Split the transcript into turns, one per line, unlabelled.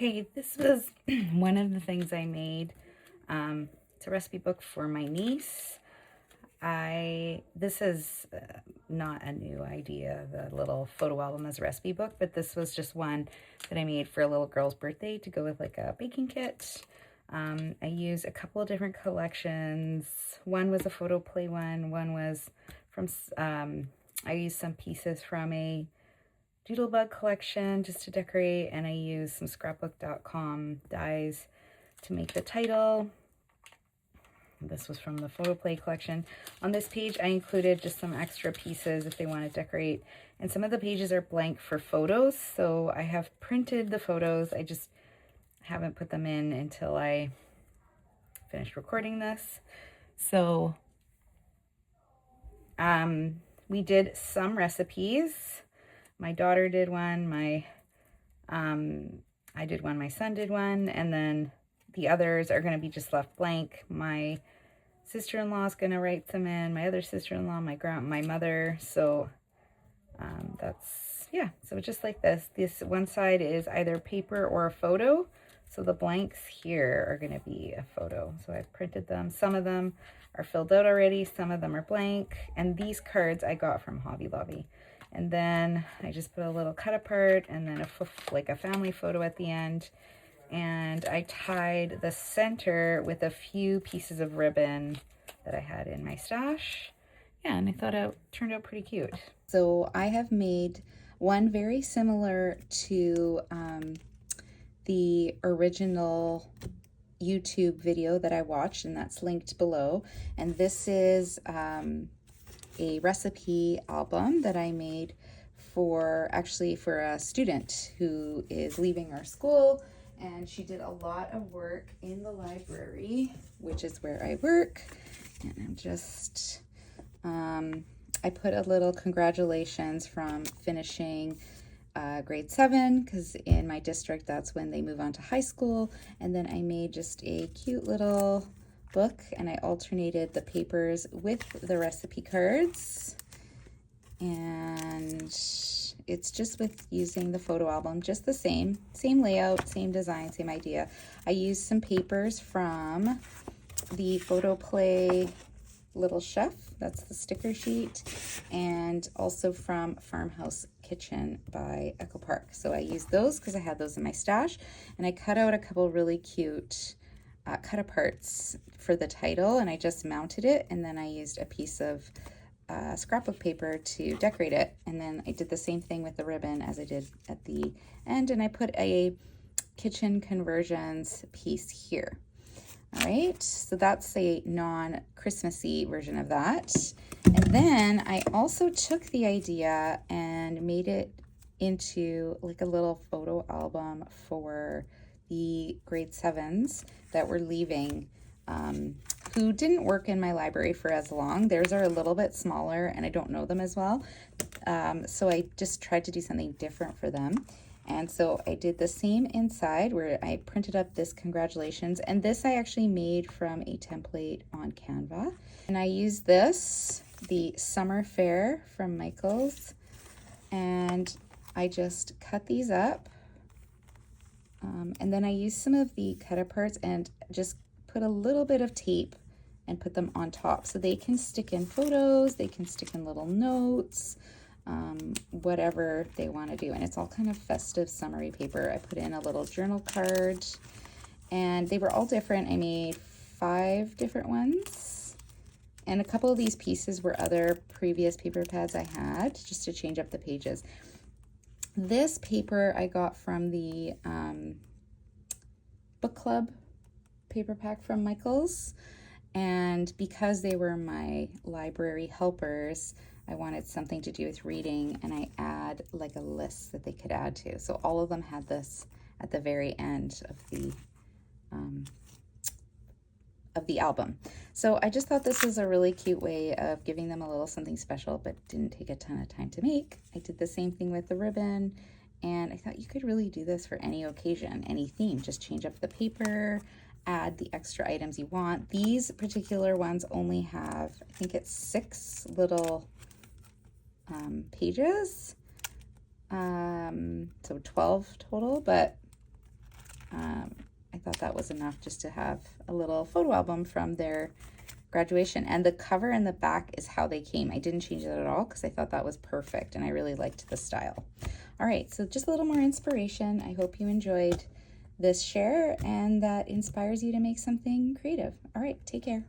Okay, this was one of the things I made. It's a recipe book for my niece. This is not a new idea, the little photo album as a recipe book, but this was just one that I made for a little girl's birthday to go with like a baking kit. I used a couple of different collections. One was a photo play one was from, I used some pieces from a Doodlebug collection just to decorate, and I used some scrapbook.com dies to make the title. This was from the photo play collection. On this page, I included just some extra pieces if they want to decorate, and some of the pages are blank for photos, so I have printed the photos. I just haven't put them in until I finished recording this. So we did some recipes. My daughter did one, I did one, my son did one, and then the others are going to be just left blank. My sister-in-law is going to write them in, my other sister-in-law, my mother. So yeah, so just like this one side is either paper or a photo. So the blanks here are going to be a photo. So I've printed them. Some of them are filled out already, some of them are blank, and these cards I got from Hobby Lobby. And then I just put a little cut apart and then like a family photo at the end. And I tied the center with a few pieces of ribbon that I had in my stash. Yeah, and I thought it turned out pretty cute. So I have made one very similar to the original YouTube video that I watched, and that's linked below. And this is a recipe album that I made for a student who is leaving our school, and she did a lot of work in the library, which is where I work. And I'm just I put a little congratulations from finishing grade 7, because in my district that's when they move on to high school. And then I made just a cute little book, and I alternated the papers with the recipe cards, and it's just with using the photo album, just the same layout, same design, same idea. I used some papers from the Photo Play Little Chef, that's the sticker sheet, and also from Farmhouse Kitchen by Echo Park. So I used those because I had those in my stash, and I cut out a couple really cute cut aparts for the title, and I just mounted it, and then I used a piece of scrapbook paper to decorate it. And then I did the same thing with the ribbon as I did at the end, and I put a kitchen conversions piece here. All right, so that's a non-Christmassy version of that. And then I also took the idea and made it into like a little photo album for the grade 7s that were leaving, who didn't work in my library for as long. Theirs are a little bit smaller and I don't know them as well. So I just tried to do something different for them. And so I did the same inside where I printed up this congratulations, and this I actually made from a template on Canva. And I used this, the Summer Fair from Michaels, and I just cut these up. And then I used some of the cut aparts and just put a little bit of tape and put them on top so they can stick in photos, they can stick in little notes, whatever they want to do. And it's all kind of festive summery paper. I put in a little journal card, and they were all different. I made 5 different ones, and a couple of these pieces were other previous paper pads I had just to change up the pages. This paper I got from the book club paper pack from Michaels, and because they were my library helpers, I wanted something to do with reading, and I add like a list that they could add to. So all of them had this at the very end of the album. So I just thought this was a really cute way of giving them a little something special, but didn't take a ton of time to make. I did the same thing with the ribbon, and I thought you could really do this for any occasion, any theme. Just change up the paper, add the extra items you want. These particular ones only have, I think it's 6 little pages, so 12 total, but I thought that was enough just to have a little photo album from their graduation. And the cover and the back is how they came. I didn't change it at all because I thought that was perfect and I really liked the style. All right, so just a little more inspiration. I hope you enjoyed this share and that inspires you to make something creative. All right, take care.